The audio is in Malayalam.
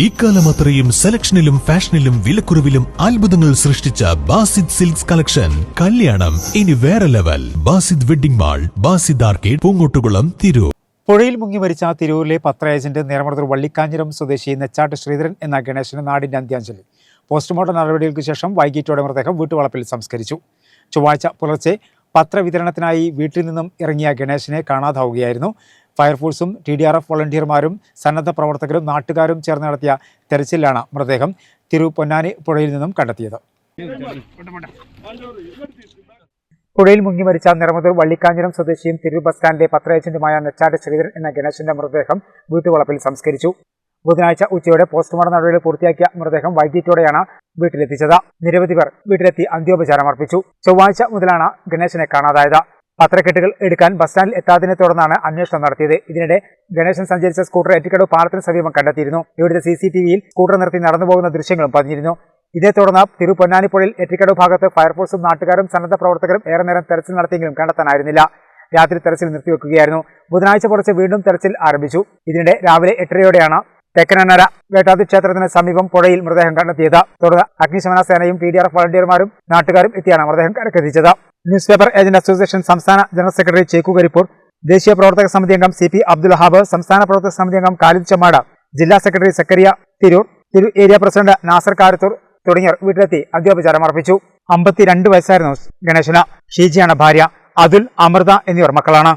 ഇക്കാലമത്രയും സെലക്ഷനിലും ഫാഷനിലും വിലക്കുറവിലും അത്ഭുതങ്ങൾ സൃഷ്ടിച്ച ബാസിദ് സിൽക്സ് കളക്ഷൻ. കല്യാണം ഇനി വേറെ level. Basid wedding mall, Basid arcade, Poonkottukulam, Tirur. പുഴയിൽ മുങ്ങി മരിച്ച തിരൂരിലെ പത്ര ഏജന്റ് നേർമടത്തൂർ വള്ളിക്കാഞ്ഞിരം സ്വദേശി നെച്ചാട്ട് ശ്രീധരൻ എന്ന ഗണേശന് നാടിന്റെ അന്ത്യാഞ്ജലി. പോസ്റ്റ്മോർട്ടം നടപടികൾക്ക് ശേഷം വൈകിട്ടോടെ മൃതദേഹം വീട്ടുവളപ്പിൽ സംസ്കരിച്ചു. ചൊവ്വാഴ്ച പുലർച്ചെ പത്രവിതരണത്തിനായി വീട്ടിൽ നിന്നും ഇറങ്ങിയ ഗണേശനെ കാണാതാവുകയായിരുന്നു. ഫയർഫോഴ്സും TDRF വോളണ്ടിയർമാരും സന്നദ്ധ പ്രവർത്തകരും നാട്ടുകാരും ചേർന്ന് നടത്തിയ തെരച്ചിലാണ് മൃതദേഹം തിരൂർ പൊന്നാനി പുഴയിൽ നിന്നും കണ്ടെത്തിയത്. പുഴയിൽ മുങ്ങി മരിച്ച നേർമടത്തൂർ വള്ളിക്കാഞ്ഞിരം സ്വദേശിയും തിരൂർ ബസ് സ്റ്റാൻഡിലെ പത്ര ഏജന്റുമായ നെച്ചാട്ട് ശ്രീധരൻ എന്ന ഗണേശന്റെ മൃതദേഹം വീട്ടുവളപ്പിൽ സംസ്കരിച്ചു. ബുധനാഴ്ച ഉച്ചയോടെ പോസ്റ്റ്മോർട്ടം നടപടികൾ പൂർത്തിയാക്കിയ മൃതദേഹം വൈകിട്ടോടെയാണ് വീട്ടിലെത്തിച്ചത്. നിരവധി പേർ വീട്ടിലെത്തി അന്ത്യോപചാരം അർപ്പിച്ചു. ചൊവ്വാഴ്ച മുതലാണ് ഗണേശനെ കാണാതായത്. പത്രക്കെട്ടുകൾ എടുക്കാൻ ബസ് സ്റ്റാൻഡിൽ എത്താത്തതിനെ തുടർന്നാണ് അന്വേഷണം നടത്തിയത്. ഇതിനിടെ ഗണേശൻ സഞ്ചരിച്ച സ്കൂട്ടർ ഏറ്റിക്കടവ് പാലത്തിന് സമീപം കണ്ടെത്തിയിരുന്നു. ഇവിടുത്തെ CCTVയിൽ സ്കൂട്ടർ നിർത്തി നടന്നുപോകുന്ന ദൃശ്യങ്ങളും പതിഞ്ഞിരുന്നു. ഇതേ തുടർന്ന് തിരൂർ പൊന്നാനിപ്പുഴയിൽ ഏറ്റിക്കടവ് ഭാഗത്ത് ഫയർഫോഴ്സും നാട്ടുകാരും സന്നദ്ധ പ്രവർത്തകരും ഏറെ നേരം തെരച്ചിൽ നടത്തിയെങ്കിലും കണ്ടെത്താനായിരുന്നില്ല. രാത്രി തെരച്ചിൽ നിർത്തിവെക്കുകയായിരുന്നു. ബുധനാഴ്ച പുലർച്ചെ വീണ്ടും തെരച്ചിൽ ആരംഭിച്ചു. ഇതിനിടെ രാവിലെ 8:30യോടെയാണ് തെക്കനന്നര വേട്ടാതി ക്ഷേത്രത്തിന് സമീപം പുഴയിൽ മൃതദേഹം കണ്ടെത്തിയത്. തുടർന്ന് അഗ്നിശമന സേനയും TDRF വോളണ്ടിയർമാരും നാട്ടുകാരും എത്തിയാണ് മൃതദേഹം കരക്കെത്തിച്ചത്. ന്യൂസ് പേപ്പർ ഏജന്റ് അസോസിയേഷൻ സംസ്ഥാന ജനറൽ സെക്രട്ടറി ചേക്കു കരിപ്പൂർ, ദേശീയ പ്രവർത്തക സമിതി അംഗം CP അബ്ദുൽ വഹാബ്, സംസ്ഥാന പ്രവർത്തക സമിതി അംഗം ഖാലിദ് ചമ്മാട്, ജില്ലാ സെക്രട്ടറി സക്കരിയ തിരൂർ, തിരൂർ ഏരിയ പ്രസിഡന്റ് നാസർ കാരത്തൂർ തുടങ്ങിയവർ വീട്ടിലെത്തി അന്ത്യോപചാരം അർപ്പിച്ചു. 52 വയസ്സായിരുന്നു ഗണേശന്. ഷീജയാണ് ഭാര്യ. അതുൽ, അമൃത എന്നിവർ മക്കളാണ്.